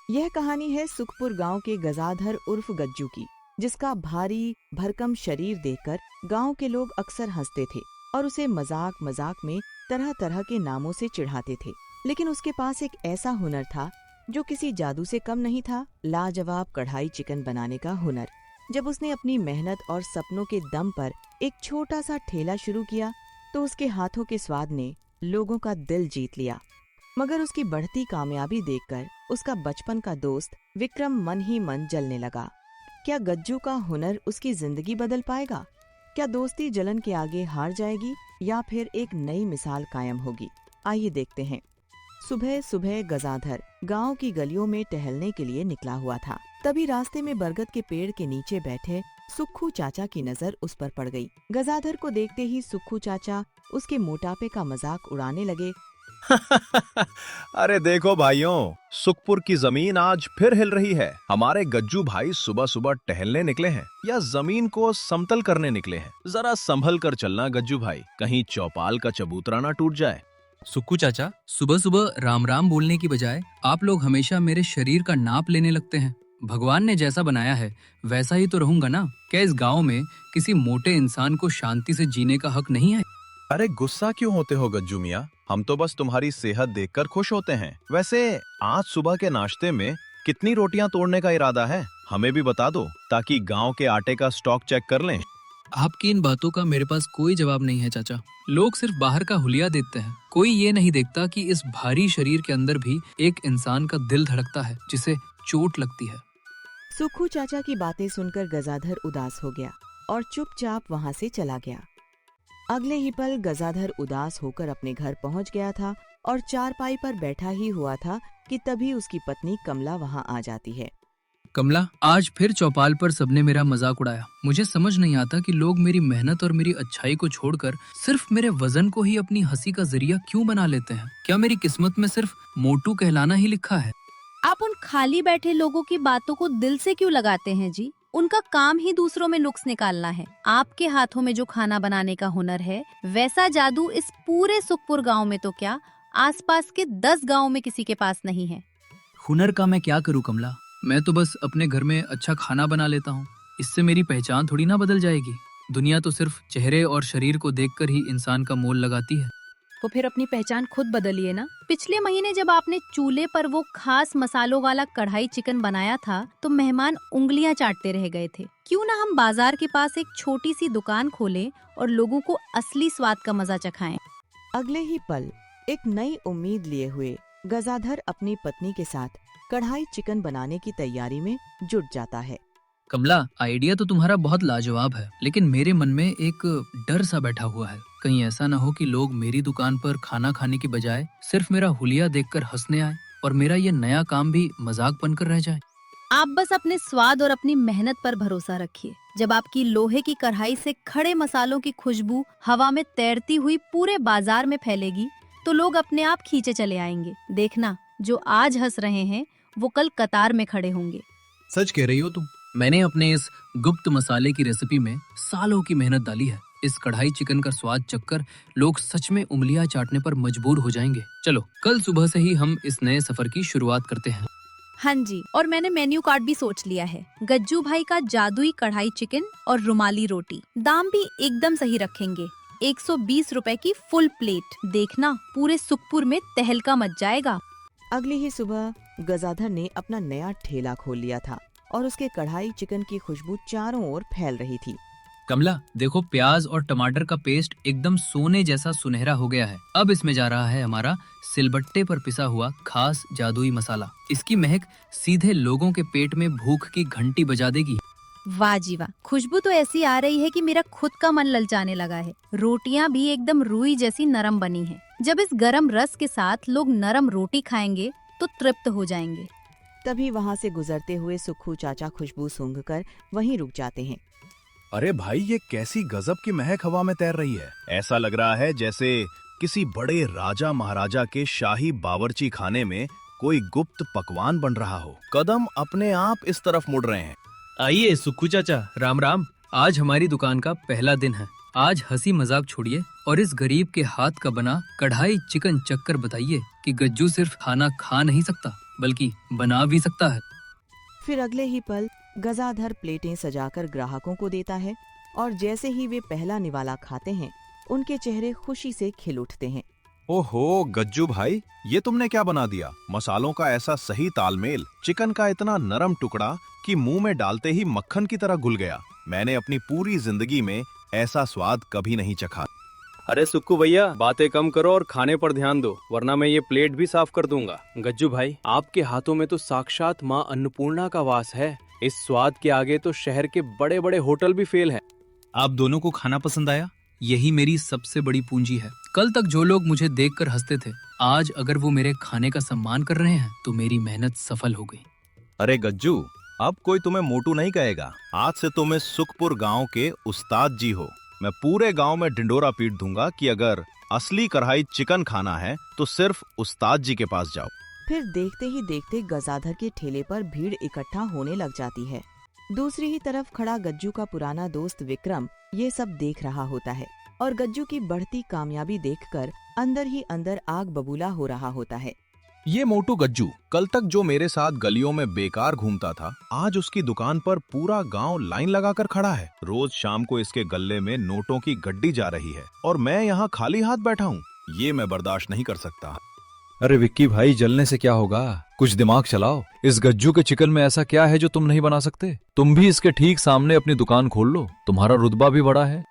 यह कहानी है सुखपुर गांव के गजाधर उर्फ गज्जू की, जिसका भारी भरकम शरीर देखकर गांव के लोग अक्सर हंसते थे और उसे मजाक मजाक में तरह तरह के नामों से चिढ़ाते थे। लेकिन उसके पास एक ऐसा हुनर था जो किसी जादू से कम नहीं था, लाजवाब कढ़ाई चिकन बनाने का हुनर। जब उसने अपनी मेहनत और सपनों के दम पर एक छोटा सा ठेला शुरू किया तो उसके हाथों के स्वाद ने लोगों का दिल जीत लिया। मगर उसकी बढ़ती कामयाबी देखकर उसका बचपन का दोस्त विक्रम मन ही मन जलने लगा। क्या गज्जू का हुनर उसकी जिंदगी बदल पाएगा? क्या दोस्ती जलन के आगे हार जाएगी या फिर एक नई मिसाल कायम होगी? आइए देखते हैं। सुबह सुबह गजाधर गांव की गलियों में टहलने के लिए निकला हुआ था। तभी रास्ते में बरगद के पेड़ के नीचे बैठे सुक्खू चाचा की नजर उस पर पड़ गई। गजाधर को देखते ही सुक्खू चाचा उसके मोटापे का मजाक उड़ाने लगे। अरे देखो भाइयों, सुखपुर की जमीन आज फिर हिल रही है। हमारे गज्जू भाई सुबह सुबह टहलने निकले हैं या जमीन को समतल करने निकले हैं। जरा संभल कर चलना गज्जू भाई, कहीं चौपाल का चबूतरा ना टूट जाए। सुक्कू चाचा, सुबह सुबह राम राम बोलने की बजाय आप लोग हमेशा मेरे शरीर का नाप लेने लगते हैं। भगवान ने जैसा बनाया है वैसा ही तो रहूंगा ना। क्या इस गांव में किसी मोटे इंसान को शांति से जीने का हक नहीं है? अरे गुस्सा क्यों होते हो गज्जू मियाँ? हम तो बस तुम्हारी सेहत देखकर खुश होते हैं। वैसे आज सुबह के नाश्ते में कितनी रोटियां तोड़ने का इरादा है? हमें भी बता दो ताकि गांव के आटे का स्टॉक चेक कर लें। आपकी इन बातों का मेरे पास कोई जवाब नहीं है चाचा। लोग सिर्फ बाहर का हुलिया देखते हैं, कोई ये नहीं देखता कि इस भारी शरीर के अंदर भी एक इंसान का दिल धड़कता है जिसे चोट लगती है। सुक्खू चाचा की बातें सुनकर गजाधर उदास हो गया और चुपचाप वहां से चला गया। अगले ही पल गजाधर उदास होकर अपने घर पहुंच गया था और चारपाई पर बैठा ही हुआ था कि तभी उसकी पत्नी कमला वहां आ जाती है। कमला, आज फिर चौपाल पर सबने मेरा मजाक उड़ाया। मुझे समझ नहीं आता कि लोग मेरी मेहनत और मेरी अच्छाई को छोड़कर सिर्फ मेरे वजन को ही अपनी हंसी का जरिया क्यों बना लेते हैं? क्या मेरी किस्मत में सिर्फ मोटू कहलाना ही लिखा है? आप उन खाली बैठे लोगों की बातों को दिल से क्यों लगाते हैं जी? उनका काम ही दूसरों में नुक्स निकालना है। आपके हाथों में जो खाना बनाने का हुनर है, वैसा जादू इस पूरे सुखपुर गांव में तो क्या, आसपास के 10 गांव में किसी के पास नहीं है। हुनर का मैं क्या करूं कमला? मैं तो बस अपने घर में अच्छा खाना बना लेता हूं। इससे मेरी पहचान थोड़ी ना बदल जाएगी। दुनिया तो सिर्फ चेहरे और शरीर को देखकर ही इंसान का मोल लगाती है। तो फिर अपनी पहचान खुद बदलिए ना। पिछले महीने जब आपने चूल्हे पर वो खास मसालों वाला कढ़ाई चिकन बनाया था तो मेहमान उंगलियां चाटते रह गए थे। क्यों ना हम बाजार के पास एक छोटी सी दुकान खोलें और लोगों को असली स्वाद का मजा चखाएं। अगले ही पल एक नई उम्मीद लिए हुए गजाधर अपनी पत्नी के साथ कढ़ाई चिकन बनाने की तैयारी में जुट जाता है। कमला, आइडिया तो तुम्हारा बहुत लाजवाब है, लेकिन मेरे मन में एक डर सा बैठा हुआ है। कहीं ऐसा ना हो कि लोग मेरी दुकान पर खाना खाने की बजाय सिर्फ मेरा हुलिया देखकर हंसने आए और मेरा ये नया काम भी मजाक बनकर रह जाए। आप बस अपने स्वाद और अपनी मेहनत पर भरोसा रखिए। जब आपकी लोहे की कढ़ाई से खड़े मसालों की खुशबू हवा में तैरती हुई पूरे बाजार में फैलेगी तो लोग अपने आप खींचे चले आएंगे। देखना, जो आज हंस रहे हैं वो कल कतार में खड़े होंगे। सच कह रही हो तुम। मैंने अपने इस गुप्त मसाले की रेसिपी में सालों की मेहनत डाली है। इस कढ़ाई चिकन का स्वाद चखकर लोग सच में उंगलियां चाटने पर मजबूर हो जाएंगे। चलो, कल सुबह से ही हम इस नए सफर की शुरुआत करते हैं। हाँ जी, और मैंने मेन्यू कार्ड भी सोच लिया है। गज्जू भाई का जादुई कढ़ाई चिकन और रुमाली रोटी। दाम भी एकदम सही रखेंगे। 120 रुपए की फुल प्लेट। देखना, पूरे सुखपुर में तहलका मच जाएगा। अगली ही सुबह गजाधर ने अपना नया ठेला खोल लिया था और उसके कढ़ाई चिकन की खुशबू चारों ओर फैल रही थी। कमला, देखो, प्याज और टमाटर का पेस्ट एकदम सोने जैसा सुनहरा हो गया है। अब इसमें जा रहा है हमारा सिलबट्टे पर पिसा हुआ खास जादुई मसाला। इसकी महक सीधे लोगों के पेट में भूख की घंटी बजा देगी। वाह जी वाह, खुशबू तो ऐसी आ रही है कि मेरा खुद का मन ललचाने लगा है। रोटियां भी एकदम रुई जैसी नरम बनी हैं। जब इस गरम रस के साथ लोग नरम रोटी खाएंगे तो तृप्त हो जाएंगे। तभी वहाँ से गुजरते हुए सुक्खू चाचा खुशबू सूंघकर वहीं रुक जाते हैं। अरे भाई, ये कैसी गजब की महक हवा में तैर रही है। ऐसा लग रहा है जैसे किसी बड़े राजा महाराजा के शाही बावर्ची खाने में कोई गुप्त पकवान बन रहा हो। कदम अपने आप इस तरफ मुड़ रहे हैं। आइए सुक्खू चाचा, राम राम। आज हमारी दुकान का पहला दिन है। आज हंसी मजाक छोड़िए और इस गरीब के हाथ का बना कढ़ाई चिकन चक्कर बताइए कि गज्जू सिर्फ खाना खा नहीं सकता बल्कि बना भी सकता है। फिर अगले ही पल गजाधर प्लेटें सजाकर ग्राहकों को देता है और जैसे ही वे पहला निवाला खाते हैं उनके चेहरे खुशी से खिल उठते हैं। ओहो गज्जू भाई, ये तुमने क्या बना दिया? मसालों का ऐसा सही तालमेल, चिकन का इतना नरम टुकड़ा कि मुंह में डालते ही मक्खन की तरह घुल गया। मैंने अपनी पूरी जिंदगी में ऐसा स्वाद कभी नहीं चखा। अरे सुक्कू भैया, बातें कम करो और खाने पर ध्यान दो, वरना मैं ये प्लेट भी साफ कर दूंगा। गज्जू भाई, आपके हाथों में तो साक्षात माँ अन्नपूर्णा का वास है। इस स्वाद के आगे तो शहर के बड़े बड़े होटल भी फेल हैं। आप दोनों को खाना पसंद आया? यही मेरी सबसे बड़ी पूंजी है। कल तक जो लोग मुझे देखकर हंसते थे, आज अगर वो मेरे खाने का सम्मान कर रहे हैं तो मेरी मेहनत सफल हो गई। अरे गज्जू, अब कोई तुम्हें मोटू नहीं कहेगा। आज से तुम इस सुखपुर गांव के उस्ताद जी हो। मैं पूरे गांव में ढिंडोरा पीट दूंगा कि अगर असली कढ़ाई चिकन खाना है तो सिर्फ उस्ताद जी के पास जाओ। फिर देखते ही देखते गजाधर के ठेले पर भीड़ इकट्ठा होने लग जाती है। दूसरी ही तरफ खड़ा गज्जू का पुराना दोस्त विक्रम ये सब देख रहा होता है और गज्जू की बढ़ती कामयाबी देखकर अंदर ही अंदर आग बबूला हो रहा होता है। ये मोटू गज्जू कल तक जो मेरे साथ गलियों में बेकार घूमता था, आज उसकी दुकान पर पूरा गांव लाइन लगाकर खड़ा है। रोज शाम को इसके गल्ले में नोटों की गड्डी जा रही है और मैं यहाँ खाली हाथ बैठा हूँ। ये मैं बर्दाश्त नहीं कर सकता। अरे विक्की भाई, जलने से क्या होगा, कुछ दिमाग चलाओ। इस गज्जू के चिकन में ऐसा क्या है जो तुम नहीं बना सकते? तुम भी इसके ठीक सामने अपनी दुकान खोल लो, तुम्हारा रुतबा भी बड़ा है।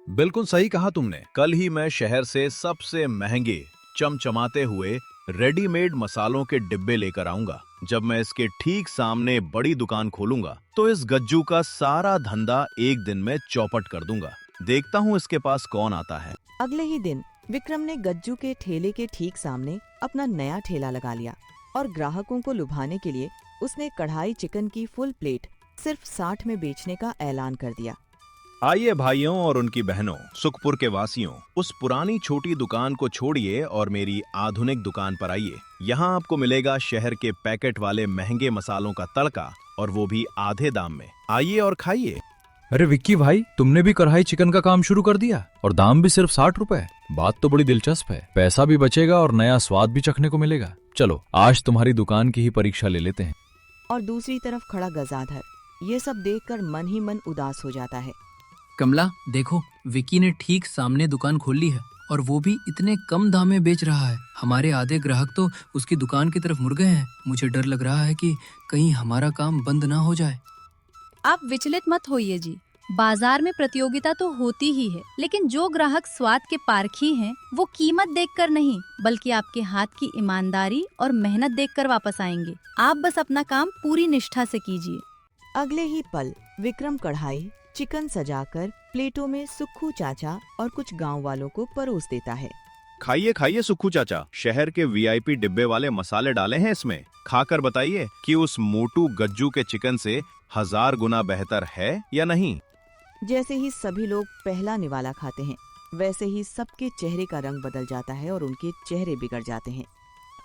बिल्कुल सही कहा तुमने। कल ही मैं शहर से सबसे महंगे चमचमाते हुए रेडीमेड मसालों के डिब्बे लेकर आऊंगा। जब मैं इसके ठीक सामने बड़ी दुकान खोलूंगा तो इस गज्जू का सारा धंधा एक दिन में चौपट कर दूंगा। देखता हूँ इसके पास कौन आता है। अगले ही दिन विक्रम ने गज्जू के ठेले के ठीक सामने अपना नया ठेला लगा लिया और ग्राहकों को लुभाने के लिए उसने कढ़ाई चिकन की फुल प्लेट सिर्फ 60 में बेचने का ऐलान कर दिया। आइए भाइयों और उनकी बहनों, सुखपुर के वासियों, उस पुरानी छोटी दुकान को छोड़िए और मेरी आधुनिक दुकान पर आइए। यहाँ आपको मिलेगा शहर के पैकेट वाले महंगे मसालों का तड़का, और वो भी आधे दाम में। आइए और खाइए। अरे विक्की भाई, तुमने भी कढ़ाई चिकन का काम शुरू कर दिया और दाम भी सिर्फ 60 रुपए। बात तो बड़ी दिलचस्प है। पैसा भी बचेगा और नया स्वाद भी चखने को मिलेगा। चलो आज तुम्हारी दुकान की ही परीक्षा ले लेते हैं। और दूसरी तरफ खड़ा गजाधर ये सब देखकर मन ही मन उदास हो जाता है। कमला देखो, विकी ने ठीक सामने दुकान खोल ली है और वो भी इतने कम दाम में बेच रहा है। हमारे आधे ग्राहक तो उसकी दुकान की तरफ मुड़ गए हैं। मुझे डर लग रहा है कि कहीं हमारा काम बंद ना हो जाए। आप विचलित मत होइए जी, बाजार में प्रतियोगिता तो होती ही है, लेकिन जो ग्राहक स्वाद के पारखी हैं, वो कीमत देखकर नहीं बल्कि आपके हाथ की ईमानदारी और मेहनत देखकर वापस आएंगे। आप बस अपना काम पूरी निष्ठा से कीजिए। अगले ही पल विक्रम कढ़ाई चिकन सजाकर प्लेटों में सुक्खू चाचा और कुछ गांव वालों को परोस देता है। खाइए खाइए सुक्खू चाचा, शहर के वीआईपी डिब्बे वाले मसाले डाले हैं इसमें। खाकर बताइए कि उस मोटू गज्जू के चिकन से 1000 गुना बेहतर है या नहीं। जैसे ही सभी लोग पहला निवाला खाते हैं, वैसे ही सबके चेहरे का रंग बदल जाता है और उनके चेहरे बिगड़ जाते हैं।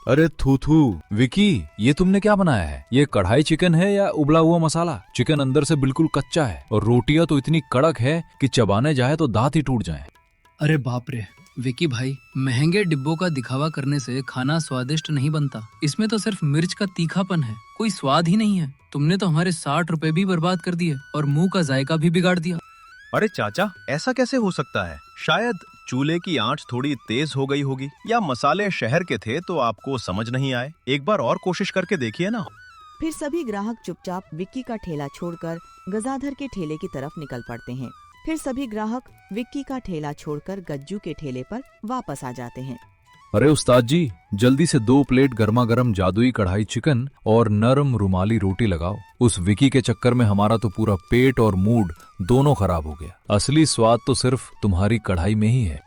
अरे थू थू, विकी ये तुमने क्या बनाया है? ये कढ़ाई चिकन है या उबला हुआ मसाला? चिकन अंदर से बिल्कुल कच्चा है और रोटियां तो इतनी कड़क है कि चबाने जाए तो दांत ही टूट जाएं। अरे बाप रे विकी भाई, महंगे डिब्बों का दिखावा करने से खाना स्वादिष्ट नहीं बनता। इसमें तो सिर्फ मिर्च का तीखापन है, कोई स्वाद ही नहीं है। तुमने तो हमारे 60 रुपए भी बर्बाद कर दिए और मुंह का जायका भी बिगाड़ दिया। अरे चाचा, ऐसा कैसे हो सकता है? शायद चूल्हे की आंच थोड़ी तेज हो गई होगी, या मसाले शहर के थे तो आपको समझ नहीं आए। एक बार और कोशिश करके देखिए ना। फिर सभी ग्राहक चुपचाप विक्की का ठेला छोड़कर गजाधर के ठेले की तरफ निकल पड़ते हैं। फिर सभी ग्राहक विक्की का ठेला छोड़कर गज्जू के ठेले पर वापस आ जाते हैं। अरे उस्ताद जी, जल्दी से 2 प्लेट गर्मा गर्म जादुई कढ़ाई चिकन और नरम रुमाली रोटी लगाओ। उस विकी के चक्कर में हमारा तो पूरा पेट और मूड दोनों खराब हो गया। असली स्वाद तो सिर्फ तुम्हारी कढ़ाई में ही है।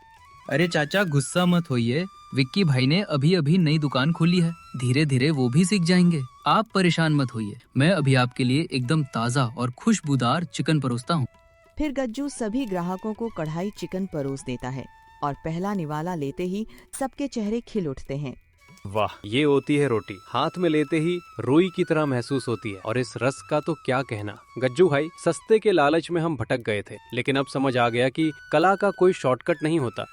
अरे चाचा गुस्सा मत होइए, विक्की भाई ने अभी अभी नई दुकान खोली है, धीरे धीरे वो भी सीख जाएंगे। आप परेशान मत होइए, मैं अभी आपके लिए एकदम ताज़ा और खुशबूदार चिकन परोसता हूँ। फिर गज्जू सभी ग्राहकों को कढ़ाई चिकन परोस देता है और पहला निवाला लेते ही सबके चेहरे खिल उठते हैं। वाह, ये होती है रोटी। हाथ में लेते ही रुई की तरह महसूस होती है, और इस रस का तो क्या कहना। गज्जू भाई, सस्ते के लालच में हम भटक गए थे, लेकिन अब समझ आ गया कि कला का कोई शॉर्टकट नहीं होता।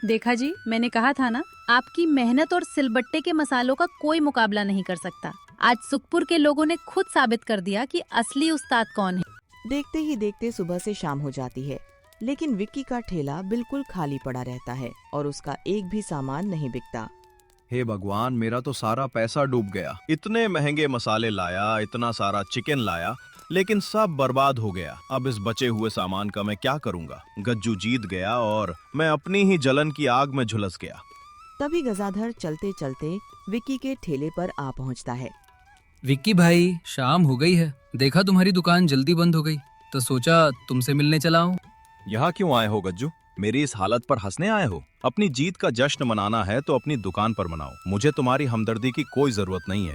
देखा जी, मैंने कहा था ना, आपकी मेहनत और सिलबट्टे के मसालों का कोई मुकाबला नहीं कर सकता। आज सुखपुर के लोगों ने खुद साबित कर दिया कि असली उस्ताद कौन है। देखते ही देखते सुबह से शाम हो जाती है, लेकिन विक्की का ठेला बिल्कुल खाली पड़ा रहता है और उसका एक भी सामान नहीं बिकता। हे भगवान, मेरा तो सारा पैसा डूब गया। इतने महंगे मसाले लाया, इतना सारा चिकन लाया, लेकिन सब बर्बाद हो गया। अब इस बचे हुए सामान का मैं क्या करूंगा? गज्जू जीत गया और मैं अपनी ही जलन की आग में झुलस गया। तभी गजाधर चलते चलते विक्की के ठेले पर आ पहुंचता है। विक्की भाई, शाम हो गई है, देखा तुम्हारी दुकान जल्दी बंद हो गई, तो सोचा तुमसे मिलने चला हूँ। यहाँ क्यों आए हो गज्जू? मेरी इस हालत पर हंसने आए हो? अपनी जीत का जश्न मनाना है तो अपनी दुकान पर मनाओ। मुझे तुम्हारी हमदर्दी की कोई जरूरत नहीं है।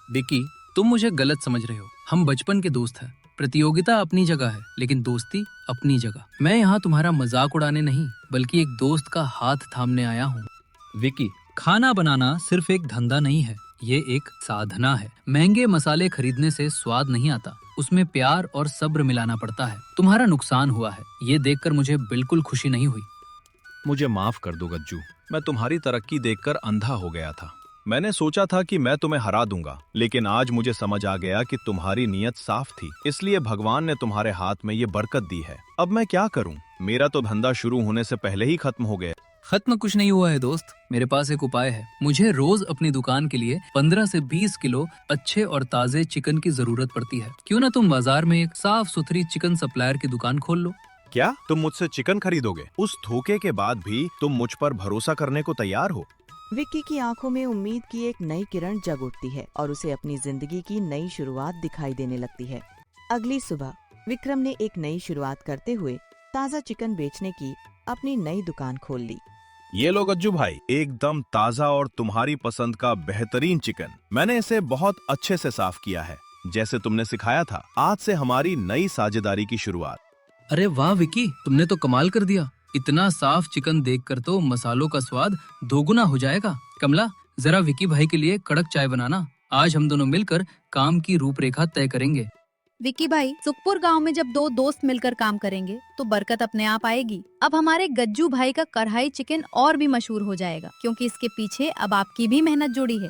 विक्की, तुम मुझे गलत समझ रहे हो। हम बचपन के दोस्त हैं। प्रतियोगिता अपनी जगह है, लेकिन दोस्ती अपनी जगह। मैं यहाँ तुम्हारा मजाक उड़ाने नहीं, बल्कि एक दोस्त का हाथ थामने आया हूँ। विक्की, खाना बनाना सिर्फ एक धंधा नहीं है, ये एक साधना है। महंगे मसाले खरीदने से स्वाद नहीं आता, उसमें प्यार और सब्र मिलाना पड़ता है। तुम्हारा नुकसान हुआ है, ये देखकर मुझे बिल्कुल खुशी नहीं हुई। मुझे माफ कर दो गज्जू, मैं तुम्हारी तरक्की देखकर अंधा हो गया था। मैंने सोचा था कि मैं तुम्हें हरा दूंगा, लेकिन आज मुझे समझ आ गया कि तुम्हारी नीयत साफ थी, इसलिए भगवान ने तुम्हारे हाथ में ये बरकत दी है। अब मैं क्या करूं? मेरा तो धंधा शुरू होने से पहले ही खत्म हो गया। खत्म कुछ नहीं हुआ है दोस्त, मेरे पास एक उपाय है। मुझे रोज अपनी दुकान के लिए 15 से 20 किलो अच्छे और ताजे चिकन की जरूरत पड़ती है। क्यों ना तुम बाजार में एक साफ सुथरी चिकन सप्लायर की दुकान खोल लो। क्या तुम मुझसे चिकन खरीदोगे? उस धोखे के बाद भी तुम मुझ पर भरोसा करने को तैयार हो? विक्की की आंखों में उम्मीद की एक नई किरण जग उठती है और उसे अपनी जिंदगी की नई शुरुआत दिखाई देने लगती है। अगली सुबह विक्रम ने एक नई शुरुआत करते हुए ताज़ा चिकन बेचने की अपनी नई दुकान खोल ली। ये लो गज्जू भाई, एकदम ताज़ा और तुम्हारी पसंद का बेहतरीन चिकन। मैंने इसे बहुत अच्छे से साफ किया है, जैसे तुमने सिखाया था। आज से हमारी नई साझेदारी की शुरुआत। अरे वाह विक्की, तुमने तो कमाल कर दिया। इतना साफ चिकन देखकर तो मसालों का स्वाद दोगुना हो जाएगा। कमला, जरा विक्की भाई के लिए कड़क चाय बनाना। आज हम दोनों मिलकर काम की रूपरेखा तय करेंगे। विक्की भाई, सुखपुर गांव में जब दो दोस्त मिलकर काम करेंगे तो बरकत अपने आप आएगी। अब हमारे गज्जू भाई का कढ़ाई चिकन और भी मशहूर हो जाएगा, क्योंकि इसके पीछे अब आपकी भी मेहनत जुड़ी है।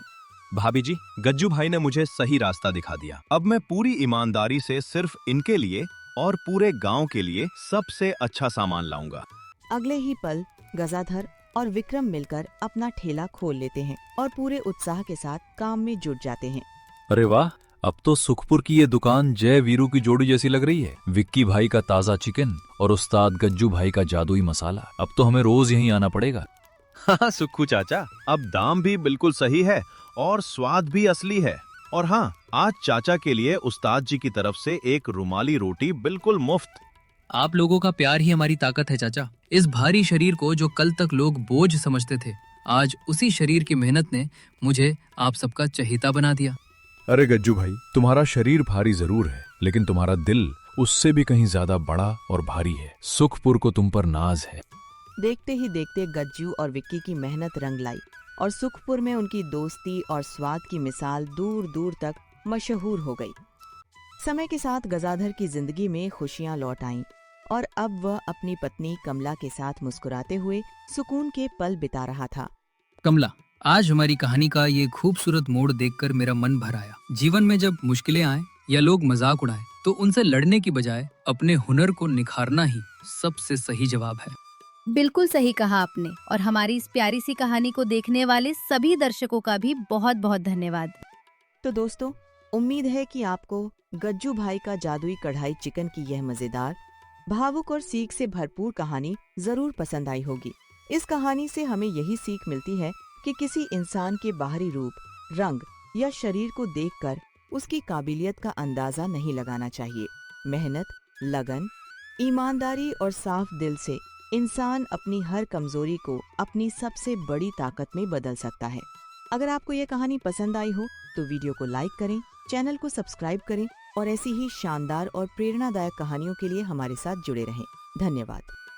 भाभी जी, गज्जू भाई ने मुझे सही रास्ता दिखा दिया। अब मैं पूरी ईमानदारी से सिर्फ इनके लिए और पूरे गांव के लिए सबसे अच्छा सामान लाऊंगा। अगले ही पल गजाधर और विक्रम मिलकर अपना ठेला खोल लेते हैं और पूरे उत्साह के साथ काम में जुट जाते हैं। अरे वाह, अब तो सुखपुर की ये दुकान जय वीरू की जोड़ी जैसी लग रही है। विक्की भाई का ताजा चिकन और उस्ताद गज्जू भाई का जादुई मसाला। अब तो हमें रोज यहीं आना पड़ेगा। हाँ सुक्खू चाचा, अब दाम भी बिल्कुल सही है और स्वाद भी असली है। और हाँ, आज चाचा के लिए उस्ताद जी की तरफ से एक रुमाली रोटी बिल्कुल मुफ्त। आप लोगों का प्यार ही हमारी ताकत है चाचा। इस भारी शरीर को जो कल तक लोग बोझ समझते थे, आज उसी शरीर की मेहनत ने मुझे आप सबका चहेता बना दिया। अरे गज्जू भाई, तुम्हारा शरीर भारी जरूर है, लेकिन तुम्हारा दिल उससे भी कहीं ज्यादा बड़ा और भारी है। सुखपुर को तुम पर नाज है। देखते ही देखते गज्जू और विक्की की मेहनत रंग लाई और सुखपुर में उनकी दोस्ती और स्वाद की मिसाल दूर दूर तक मशहूर हो गई। समय के साथ गजाधर की जिंदगी में खुशियां लौट आईं और अब वह अपनी पत्नी कमला के साथ मुस्कुराते हुए सुकून के पल बिता रहा था। कमला, आज हमारी कहानी का ये खूबसूरत मोड़ देखकर मेरा मन भर आया। जीवन में जब मुश्किलें आए या लोग मजाक उड़ाए, तो उनसे लड़ने की बजाय अपने हुनर को निखारना ही सबसे सही जवाब है। बिल्कुल सही कहा आपने, और हमारी इस प्यारी सी कहानी को देखने वाले सभी दर्शकों का भी बहुत बहुत धन्यवाद। तो दोस्तों, उम्मीद है कि आपको गज्जू भाई का जादुई कढ़ाई चिकन की यह मजेदार, भावुक और सीख से भरपूर कहानी जरूर पसंद आई होगी। इस कहानी से हमें यही सीख मिलती है कि किसी इंसान के बाहरी रूप, रंग या शरीर को देखकर उसकी काबिलियत का अंदाजा नहीं लगाना चाहिए। मेहनत, लगन, ईमानदारी और साफ दिल से इंसान अपनी हर कमजोरी को अपनी सबसे बड़ी ताकत में बदल सकता है। अगर आपको ये कहानी पसंद आई हो तो वीडियो को लाइक करें, चैनल को सब्सक्राइब करें और ऐसी ही शानदार और प्रेरणादायक कहानियों के लिए हमारे साथ जुड़े रहें। धन्यवाद।